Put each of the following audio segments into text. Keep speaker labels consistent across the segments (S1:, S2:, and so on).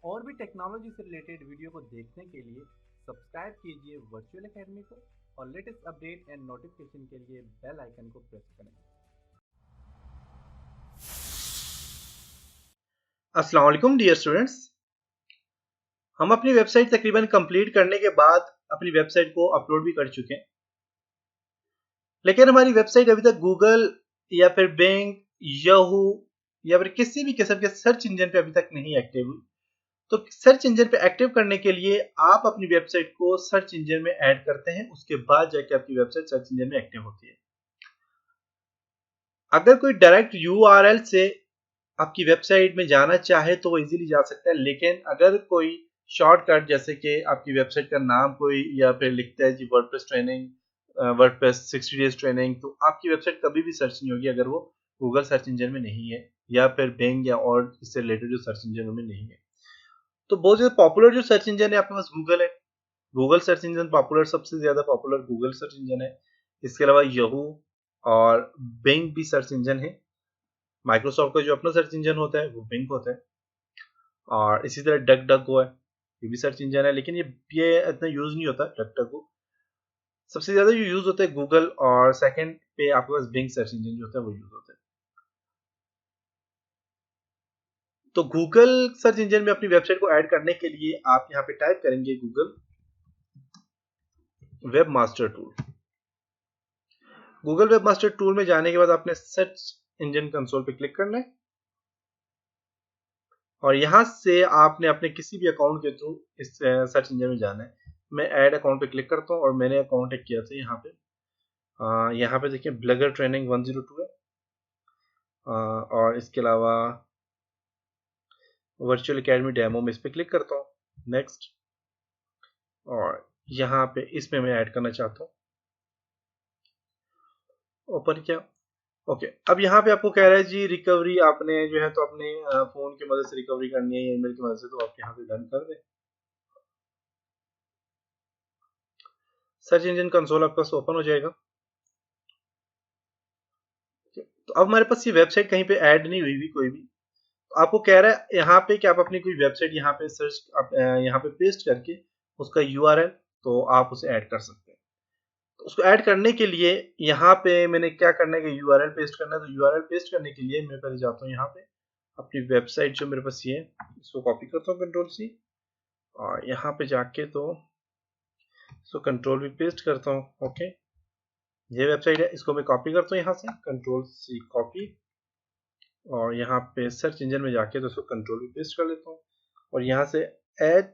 S1: और भी टेक्नोलॉजी से रिलेटेड वीडियो को देखने के लिए सब्सक्राइब कीजिए वर्चुअल एकेडमी को और लेटेस्ट अपडेट एंड नोटिफिकेशन के लिए बेल आइकन को प्रेस करें।
S2: अस्सलाम वालेकुम डियर स्टूडेंट्स। हम अपनी वेबसाइट तकरीबन कंप्लीट करने के बाद अपनी वेबसाइट को अपलोड भी कर चुके हैं, लेकिन हमारी वेबसाइट अभी तक गूगल या फिर बिंग, याहू या फिर किसी भी किस्म के सर्च इंजन पे अभी तक नहीं एक्टिव हुई। तो सर्च इंजन पे एक्टिव करने के लिए आप अपनी वेबसाइट को सर्च इंजन में ऐड करते हैं, उसके बाद जाके आपकी वेबसाइट सर्च इंजन में एक्टिव होती है। अगर कोई डायरेक्ट यूआरएल से आपकी वेबसाइट में जाना चाहे तो वो इजीली जा सकता है, लेकिन अगर कोई शॉर्टकट जैसे कि आपकी वेबसाइट का नाम कोई या फिर लिखता है जी WordPress training, WordPress 60 days training, तो आपकी वेबसाइट कभी भी सर्च नहीं होगी अगर वो गूगल सर्च इंजन में नहीं है या फिर बिंग या और इससे रिलेटेड जो सर्च इंजन में नहीं है। तो बहुत ज्यादा पॉपुलर जो सर्च इंजन है आपके पास गूगल है। गूगल सर्च इंजन पॉपुलर, सबसे ज्यादा पॉपुलर गूगल सर्च इंजन है। इसके अलावा याहू और बिंग भी सर्च इंजन है। माइक्रोसॉफ्ट का जो अपना सर्च इंजन होता है वो बिंग होता है, और इसी तरह डक डक गो है, ये भी सर्च इंजन है, लेकिन ये इतना यूज नहीं होता डक डक गो। सबसे ज्यादा जो यूज होता है गूगल, और सेकंड पे आपके पास बिंग सर्च इंजन जो होता है वो यूज होता है। तो गूगल सर्च इंजन में अपनी वेबसाइट को ऐड करने के लिए आप यहाँ पे टाइप करेंगे Google web master tool. Google web master tool में जाने के बाद आपने सर्च इंजन कंसोल पे क्लिक करना है, और यहां से आपने अपने किसी भी अकाउंट के थ्रू इस सर्च इंजन में जाना है। मैं ऐड अकाउंट पे क्लिक करता हूँ और मैंने अकाउंट एक किया था यहाँ पे। यहाँ पे देखिए ब्लगर ट्रेनिंग 102 है, और इसके अलावा वर्चुअल एकेडमी डेमो में इस पे क्लिक करता हूँ, नेक्स्ट, और यहाँ पे इसमें मैं ऐड करना चाहता हूँ ऊपर क्या। ओके, अब यहाँ पे आपको कह रहा है जी रिकवरी आपने जो है तो अपने फोन की मदद से रिकवरी करनी है या ईमेल की मदद से, तो आप यहाँ पे डन कर दें। सर्च इंजन कंसोल आपका ओपन हो जाएगा। तो अब हमारे पास ये वेबसाइट कहीं पे ऐड नहीं हुई भी कोई भी, तो आपको कह रहा है यहाँ पे कि आप अपनी कोई वेबसाइट यहाँ पे सर्च आप यहाँ पे पेस्ट करके उसका यूआरएल, तो आप उसे ऐड कर सकते हैं। तो उसको ऐड करने के लिए यहाँ पे मैंने क्या करना है कि यूआरएल पेस्ट करना है। तो यूआरएल पेस्ट करने के लिए मैं पहले जाता हूँ यहाँ पे अपनी वेबसाइट जो मेरे पास ये है, इसको कॉपी करता हूँ कंट्रोल सी, और यहाँ पे जाके तो इसको कंट्रोल भी पेस्ट करता हूँ। ओके, ये वेबसाइट है, इसको मैं कॉपी करता हूँ यहाँ से कंट्रोल सी कॉपी, और यहाँ पे सर्च इंजन में जाके तो इसको कंट्रोल भी पेस्ट कर लेता हूँ, और यहाँ से ऐड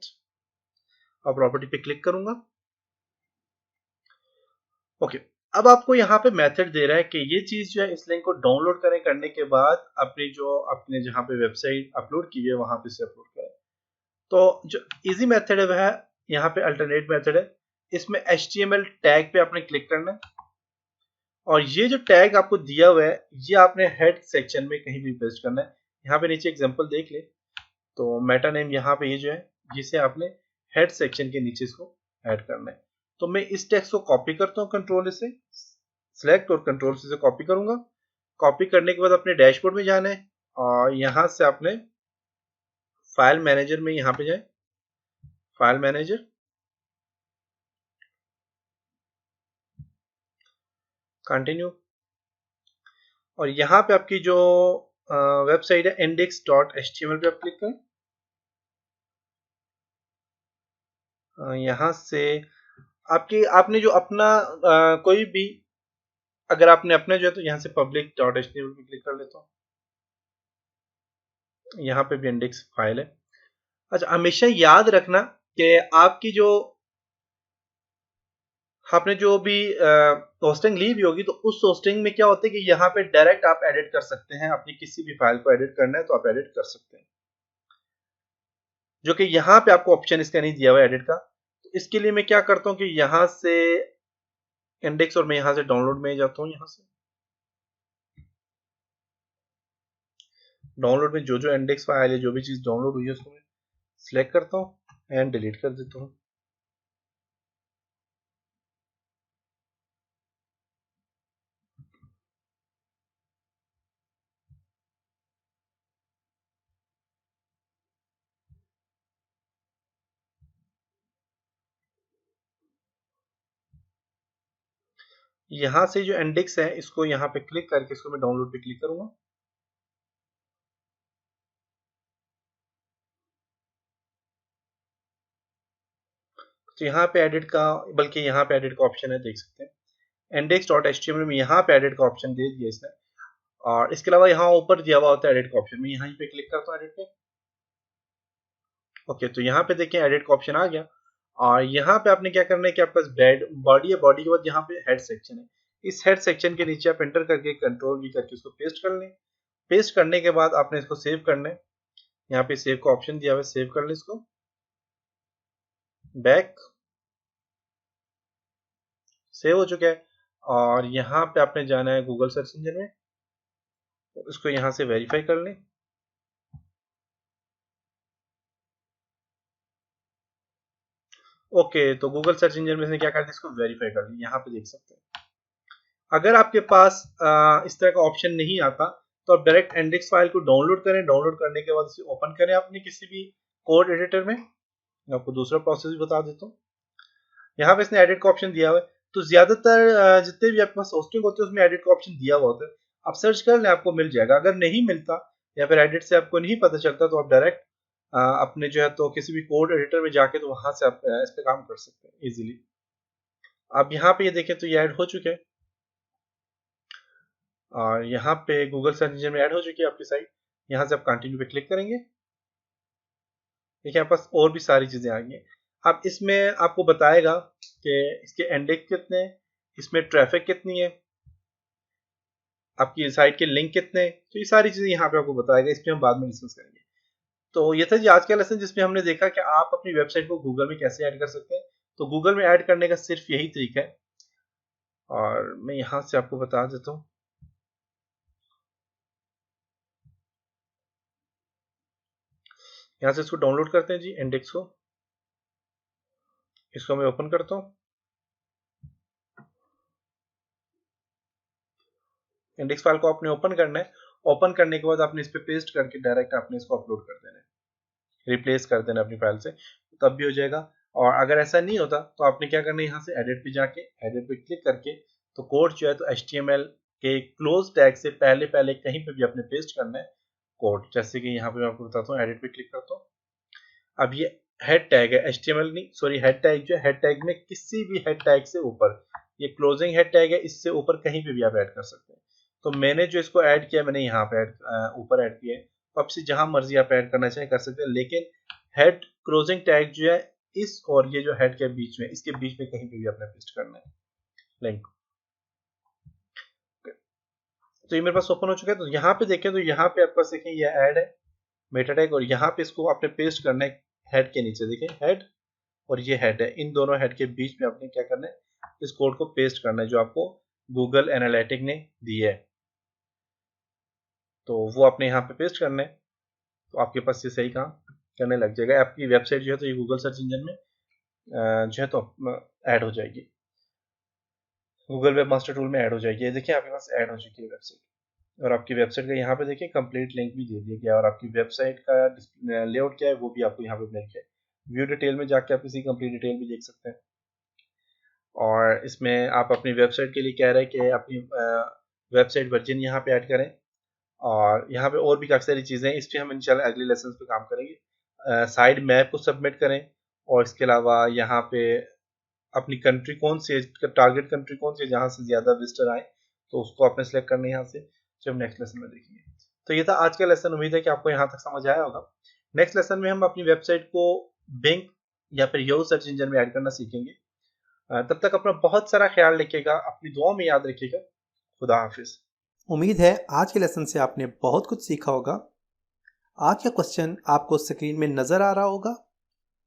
S2: और प्रॉपर्टी पे क्लिक करूंगा। ओके, अब आपको यहाँ पे मेथड दे रहा है कि ये चीज जो है इस लिंक को डाउनलोड करें, करने के बाद अपनी जो अपने जहाँ पे वेबसाइट अपलोड की है वहां पे से अपलोड करें। तो जो इजी मेथड है वह यहाँ पे अल्टरनेट मेथड है। इसमें HTML टैग पे आपने क्लिक करना है, और ये जो टैग आपको दिया हुआ है ये आपने हेड सेक्शन में कहीं भी पेस्ट करना है। यहाँ पे नीचे एग्जांपल देख ले, तो मेटा नेम यहाँ पे ये जो है जिसे आपने हेड सेक्शन के नीचे इसको ऐड करना है। तो मैं इस टेक्स्ट को कॉपी करता हूँ कंट्रोल से सिलेक्ट, और कंट्रोल से कॉपी करूंगा। कॉपी करने के बाद अपने डैशबोर्ड में जाना है, और यहाँ से आपने फाइल मैनेजर में यहाँ पे जाए, फाइल मैनेजर, कंटिन्यू, और यहाँ पे आपकी जो वेबसाइट है index.html पे आप क्लिक करें। यहाँ से आपकी आपने जो अपना कोई भी, अगर आपने अपने जो है तो यहाँ से public.html पे क्लिक कर लेता हूँ। यहाँ पे भी इंडेक्स फाइल है। अच्छा, हमेशा याद रखना कि आपकी जो आपने जो भी होस्टिंग ली भी होगी तो उस होस्टिंग में क्या होता है कि यहाँ पे डायरेक्ट आप एडिट कर सकते हैं, अपनी किसी भी फाइल को एडिट करना है तो आप एडिट कर सकते हैं, जो कि यहाँ पे आपको ऑप्शन इसका नहीं दिया हुआ एडिट का। तो इसके लिए मैं क्या करता हूँ कि यहाँ से इंडेक्स, और मैं यहाँ से डाउनलोड में जाता हूँ। यहाँ से डाउनलोड में जो जो इंडेक्स फाइल है, जो भी चीज डाउनलोड हुई है उसको मैं सिलेक्ट करता हूँ एंड डिलीट कर देता हूँ। यहाँ से जो इंडेक्स है इसको यहाँ पे क्लिक करके इसको मैं डाउनलोड पे क्लिक करूंगा। तो यहाँ पे एडिट का, बल्कि यहाँ पे एडिट का ऑप्शन है, देख सकते हैं index.html में यहाँ पे एडिट का ऑप्शन दे दिया इसने। और इसके अलावा यहाँ ऊपर दिया हुआ होता है एडिट का ऑप्शन, मैं यहाँ पे क्लिक करता हूँ एडिट पे। ओके, तो यहाँ पे देखें एडिट का ऑप्शन आ गया। और यहाँ पे आपने क्या करना है कि आपके पास बॉडी है, बॉडी के बाद यहाँ पे हेड सेक्शन है, इस हेड सेक्शन के नीचे आप एंटर करके कंट्रोल भी करके इसको पेस्ट कर लें। पेस्ट करने के बाद आपने इसको सेव करना है, यहाँ पे सेव का ऑप्शन दिया हुआ है, सेव कर लें इसको। बैक, सेव हो चुका है। और यहाँ पे आपने जाना है गूगल सर्च इंजन में, तो इसको यहाँ से वेरीफाई कर लें। ओके, तो गूगल सर्च इंजन में से क्या करते हैं, इसको वेरीफाई कर लें। यहाँ पे देख सकते हैं अगर आपके पास इस तरह का ऑप्शन नहीं आता तो आप डायरेक्ट इंडेक्स फाइल को डाउनलोड करें। डाउनलोड करने के बाद इसे ओपन करें अपने किसी भी कोड एडिटर में। मैं आपको दूसरा प्रोसेस भी बता देता हूँ। यहाँ पे इसने एडिट का ऑप्शन दिया हुआ है, तो ज्यादातर जितने भी आपके पास होस्टिंग होते हैं उसमें एडिट का ऑप्शन दिया हुआ होता है। आप सर्च कर लें, आपको मिल जाएगा। अगर नहीं मिलता या फिर एडिट से आपको नहीं पता चलता तो आप डायरेक्ट अपने जो है तो किसी भी कोड एडिटर में जाके तो वहां से आप इस पे काम कर सकते हैं इजीली। अब यहाँ पे ये देखें तो ये ऐड हो चुके हैं और यहाँ पे गूगल सर्च इंजन में ऐड हो चुकी है आपकी साइट। यहाँ से आप कंटिन्यू पे क्लिक करेंगे, देखिए आपके पास और भी सारी चीजें आ गई हैं। अब इसमें आपको बताएगा कि इसके इंडेक्स कितने हैं, इसमें ट्रैफिक कितनी है, आपकी साइट के लिंक कितने हैं, तो ये सारी चीजें यहाँ पे आपको बताएगा। इसमें हम बाद में डिस्कस करेंगे। तो ये था जी आज का लेसन, जिसमें हमने देखा कि आप अपनी वेबसाइट को गूगल में कैसे ऐड कर सकते हैं। तो गूगल में ऐड करने का सिर्फ यही तरीका है, और मैं यहाँ से आपको बता देता हूँ। यहाँ से इसको डाउनलोड करते हैं जी, इंडेक्स को। इसको मैं ओपन करता हूँ। इंडेक्स फाइल को आपने ओपन करना है। ओपन करने के बाद आपने इस पे पेस्ट करके डायरेक्ट आपने इसको अपलोड कर देना है, रिप्लेस कर देना अपनी फाइल से, तब भी हो जाएगा। और अगर ऐसा नहीं होता तो आपने क्या करना है, यहाँ से एडिट पे जाके एडिट पे क्लिक करके तो कोड जो है तो HTML के क्लोज टैग से पहले पहले कहीं पे भी आपने पेस्ट करना है कोड। जैसे कि यहाँ पे मैं आपको बताता हूँ, एडिट पे क्लिक करता हूँ। अब ये हेड टैग है, HTML नहीं सॉरी, हेड टैग जो है, हेड टैग में किसी भी हेड टैग से ऊपर, ये क्लोजिंग हेड टैग है, इससे ऊपर कहीं पे भी आप ऐड कर सकते हैं। तो मैंने जो इसको ऐड किया, मैंने यहाँ पे ऊपर ऐड किया है। तो आपसे जहां मर्जी आप ऐड करना चाहें कर सकते हैं, लेकिन हेड क्लोजिंग टैग जो है इस और ये जो हेड के बीच में, इसके बीच में कहीं पे भी आपने पेस्ट करना है लिंक। तो ये मेरे पास ओपन हो चुका है। तो यहाँ पे देखें तो यहाँ पे आपके पास देखें ये ऐड है मेटा टैग, और यहाँ पे इसको आपने पेस्ट करना है हेड के नीचे। देखें हेड और ये हेड है, इन दोनों हेड के बीच में आपने क्या करना है, इस कोड को पेस्ट करना है जो आपको गूगल एनालिटिक ने दी है। तो वो आपने यहाँ पे पेस्ट करना है, तो आपके पास ये सही काम करने लग जाएगा। आपकी वेबसाइट जो है तो ये गूगल सर्च इंजन में जो है तो ऐड हो जाएगी, गूगल वेब मास्टर टूल में ऐड हो जाएगी। ये देखिए आपके पास ऐड हो चुकी है वेबसाइट, और आपकी वेबसाइट का यहाँ पे देखिए कंप्लीट लिंक भी दे दिया गया, और आपकी वेबसाइट का लेआउट क्या है वो भी आपको यहाँ पे मिल गया है। व्यू डिटेल में जाके आप इसकी कंप्लीट डिटेल भी देख सकते हैं। और इसमें आप अपनी वेबसाइट के लिए कह रहे हैं कि अपनी वेबसाइट वर्जन यहाँ पे ऐड करें, और यहाँ पे और भी काफ़ी सारी चीज़ें हैं, इस पर हम इंशाल्लाह अगले लेसन पे काम करेंगे। साइड मैप को सबमिट करें, और इसके अलावा यहाँ पे अपनी कंट्री कौन सी है, टारगेट कंट्री कौन सी है जहाँ से ज़्यादा विजिटर आए, तो उसको आपने सेलेक्ट करना है यहाँ से, जो हम नेक्स्ट लेसन में देखेंगे। तो ये था आज का लेसन, उम्मीद है कि आपको यहाँ तक समझ आया होगा। नेक्स्ट लेसन में हम अपनी वेबसाइट को बिंग या फिर यो सर्च इंजन में ऐड करना सीखेंगे। तब तक अपना बहुत सारा ख्याल रखिएगा, अपनी दुआ में याद रखिएगा। खुदा हाफिज।
S3: उम्मीद है आज के लेसन से आपने बहुत कुछ सीखा होगा। आज का क्वेश्चन आपको स्क्रीन में नज़र आ रहा होगा,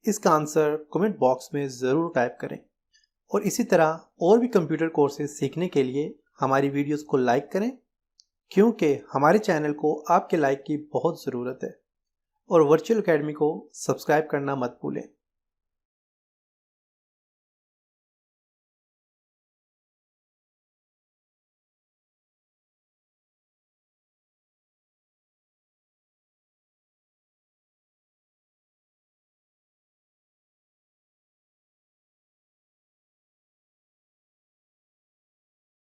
S3: इसका आंसर कमेंट बॉक्स में ज़रूर टाइप करें। और इसी तरह और भी कंप्यूटर कोर्सेज सीखने के लिए हमारी वीडियोस को लाइक करें, क्योंकि हमारे चैनल को आपके लाइक की बहुत ज़रूरत है। और वर्चुअल एकेडमी को सब्सक्राइब करना मत भूलें।